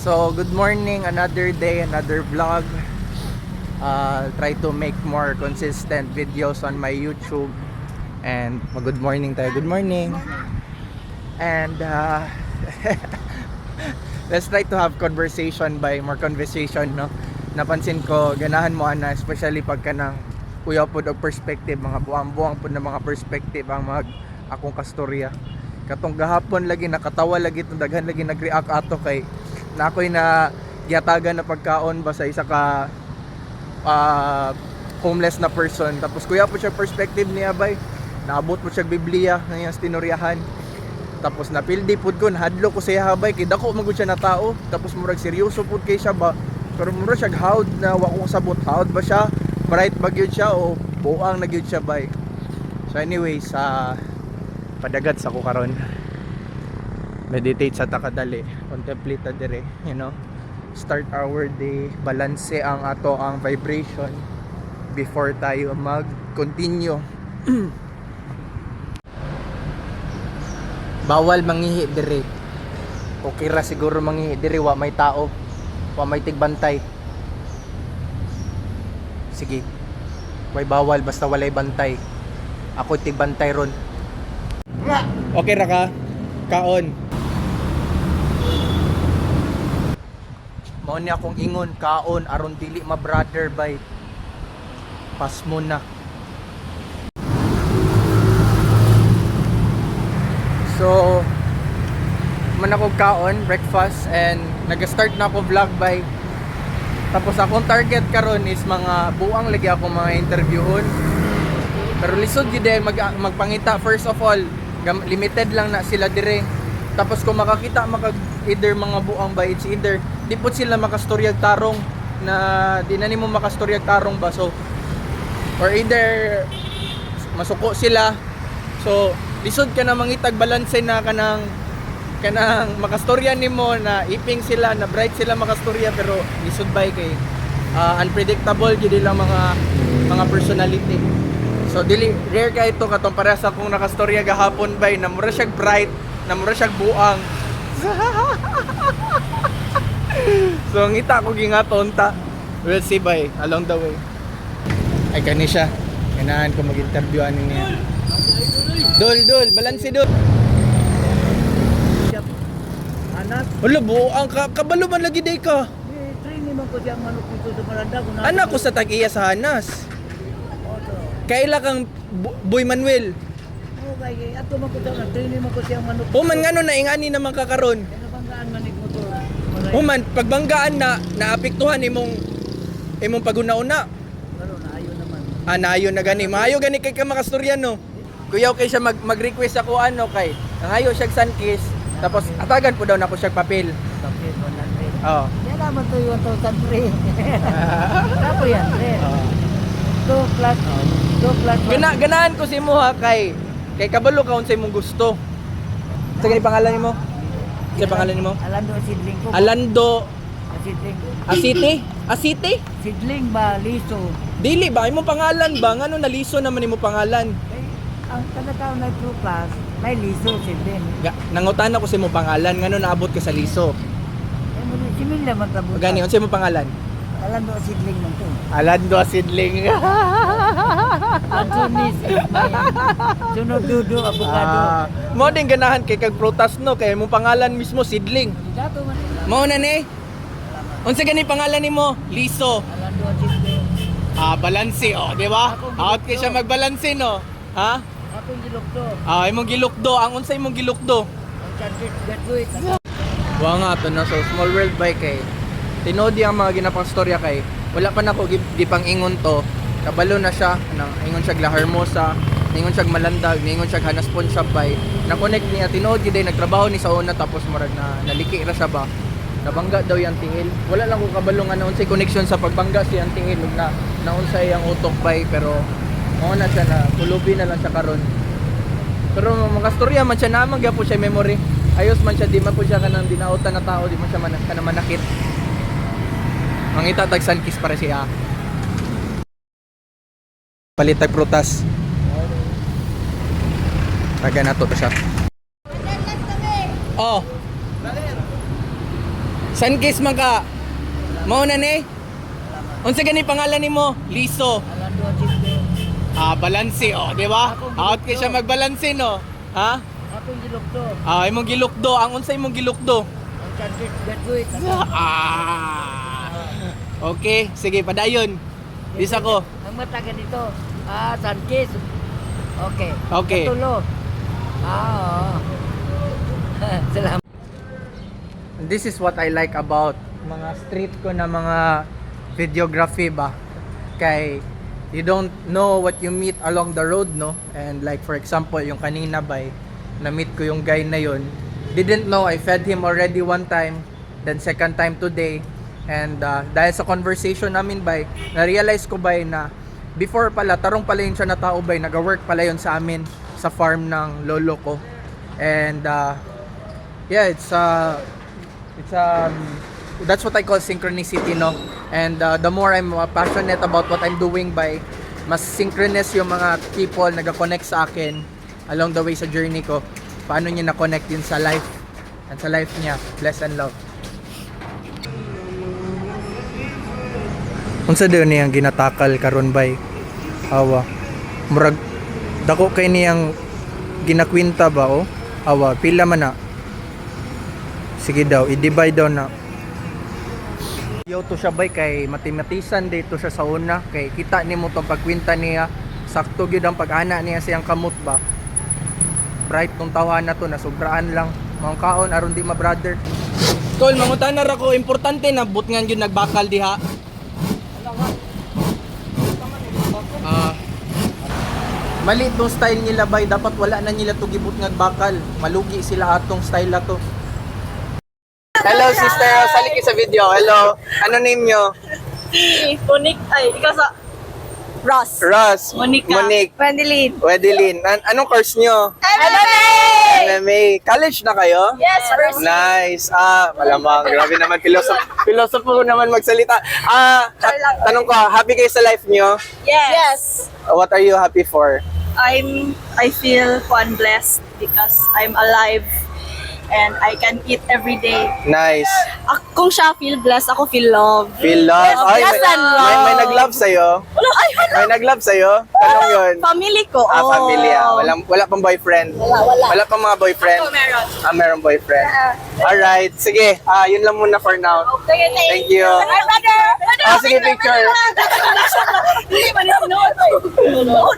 So, good morning, another day, another vlog. Try to make more consistent videos on my YouTube. And good morning tayo, good morning. And let's try to have conversation more conversation, no? Napansin ko, ganahan mo ana, especially pagka ng kuya po og perspective, mga buwang-buwang po na mga perspective ang akong kastorya. Katong gahapon lagi nakatawa lagi itong daghan lagi nag-react ato kay na ako'y na giyatagan na pagkaon ba sa isa ka homeless na person. Tapos kuya po siya perspective niya bay, naabot po siya Biblia na yung tinuryahan. Tapos napildi pud ko, nahadlo ko siya habay kay dako magud siya na tao. Tapos murag seryoso pud kay siya ba, pero murag siya hawd na wa ko sabot hawd ba siya, bright ba gyud siya o buang na gyud siya bay. So anyways, padagat sa ko karon, meditate sa takadali, contemplate ta dire, start our day, balanse ang ato ang vibration before tayo mag-continue. Bawal mangihi dire. Okay ra siguro mangihi dire, wa may tao, wa may tigbantay. Sige, way bawal basta walay bantay. Ako tigbantay ron. Okay ra ka? Kaon. Mao ni akong ingon, kaon aron dili ma brother bay. Pas mo na. So man ako kaon, breakfast, and nag-start na ako vlog by. Tapos akong target karon is mga buang lagi ako mga interviewon. Pero lisod gid magpangita. First of all, limited lang na sila dire. Tapos kung makakita either mga buang ba, it's either di po sila makastoryag tarong na di na nimo makastoryag tarong ba, so or either masuko sila. So lisod ka na mangitag balanse na kanang makastorya nimo na iping sila na bright sila makastorya, pero lisod bay kay unpredictable gid lang mga personality. So dili rare ka ito katong para sa kung nakastorya gahapon bay na mura siya bright, na mura siya buang. So ngita ko gingaton ta. We'll see bay along the way. Ay kani siya. Ganahan ko mag-interview ani niya. Dol, balanse dol. Anak, Ulo buang ka, kabalo man lagi day ka. training man ko siyang manok dito sa Malanda. Anak ko sa tag-iya sa Hanas. Kaila kang Boy Manuel. Okay, ato man ko daw, training man ko siyang manok. Human ngano na ingani naman kakaron. Ano banggaan man ning motor? Human pagbanggaan na naapektuhan imong paguna-una. Pero naayo naman. Nayo na gani. Maayo gani kay ka makastorya no. Kuyaw kay siya mag-request ako kay nangayo siya sunkist. Tapos atagan po daw na ko siya papel. Tapos 100. Oo. Yan naman to yung 1,003. Tapo yan, rin. 2 plus 1. Ganahan ko si mo kay kabalo ka unsay mong gusto. Sa gani pangalan nimo? Sa pangalan nimo? Alando Sidling ko. Alando Sidling. Asiti? Sidling ba, liso. Dili ba imong pangalan ba? Ngano naliso naman imong pangalan? Ang taga-tao na 2 plus, may liso, Sidling. Nangutan ako sa imong pangalan, ngano naabot ka sa liso? Simil naman tabuta. Gani unsay imong pangalan? Alando Sidling man to. Alando Sidling. Antonis, sunod dudo, abogado. Mo din ganahan kay kag prutas no kay imong pangalan mismo Sidling. Dato man. Mao na ni. Unsa gani pangalan nimo? Liso. Alando Sidling. Balanse di ba? Out kay siya magbalanse no. Ha? Akong gilukdo. Imong gilukdo, ang unsay imong gilukdo? Ang charger, graduate. Wa nga to na so small world bike kay tinodi ang mga ginapang storya kay wala pa nako gipang ingon to. Kabalo na siya nang ingon siya La Hermosa, ingon siya Malandag, ingon siya Hanas Ponsab bay. Na-connect niya tinodi day nagtrabaho ni sa una tapos murag na naliki ra siya ba. Nabangga daw yang tingil. Wala lang ko kabalo nga na unsay connection sa pagbangga siyang tingil ug na unsay ang utok bay, pero mao na siya na kulubi na lang siya karon. Pero mga storya man siya namang gyapon siya memory. Ayos man siya, di man po siya kanang dinautan na tao, di man siya manakit. Mangita tag sunkist para siya. Palitag prutas. Taga na to siya. Oh. San case man ka? Mao na ni? Unsa gani pangalan nimo? Liso. Alam doon chiste. Balanse oh, di ba? Out kay siya magbalanse no. Ha? Akong gilukto. Imong gilukdo, ang unsa imong gilukdo? Ang charger graduate. Okay, sige padayon. Bisa ko. Ang mata ganito. Sanchez. Okay. Okay. Tulo. Oo. Salamat. This is what I like about mga street ko na mga videography ba. Kay you don't know what you meet along the road, no? And like for example, yung kanina bay, na-meet ko yung guy na yun. Didn't know I fed him already one time, then second time today. And dahil sa conversation namin bay, na-realize ko bay na before pala, tarong pala yun siya na tao bay, nag-work pala yun sa amin sa farm ng lolo ko. And yeah, that's what I call synchronicity, no? And the more I'm passionate about what I'm doing by, mas synchronous yung mga people nag-connect sa akin along the way sa journey ko. Paano niya na-connect yun sa life and sa life niya. Bless and love. Unsa daw niyang ginatakal karon bay? Awa. Murag dako kay niyang ginakwinta ba o? Awa, pila man na. Sige daw, i-divide daw na. Yo to siya bay kay matematisan dito siya sa una kay kita nimo tong pagkwinta niya sakto gyud ang pag-ana niya siyang kamot ba. Bright tong tawhan na to na sobraan lang. Mga kaon aron di ma brother. Tol, mangutanar ako importante na but nga gyud nagbakal diha. Mali itong style nila bay, dapat wala na nila to gibut nga bakal. Malugi sila atong style na to. Hello sister, sali ki sa video. Hello. Ano name nyo? Monique, ay, ikaw sa... Ross. Ross. Monica. Monique. Wendelin. Wedelin. Anong course nyo? MMA! MMA. College na kayo? Yes, first. Nice. Malamang. Grabe naman. Philosopher naman magsalita. Tanong ko, happy kayo sa life nyo? Yes. What are you happy for? I feel blessed because I'm alive and I can eat every day. Nice. Kung siya feel blessed, ako feel love. Feel love? Yes, Ay, yes and love. may nag-love sa'yo? May nag-love sa'yo? Tanong yun. Family ko. Pamilya. Wala pang boyfriend? Wala pang mga boyfriend? Ako meron. Meron boyfriend. Alright. Sige. Yun lang muna for now. Okay, Thank you. My brother! Sige, picture. Hindi man yung sinuot.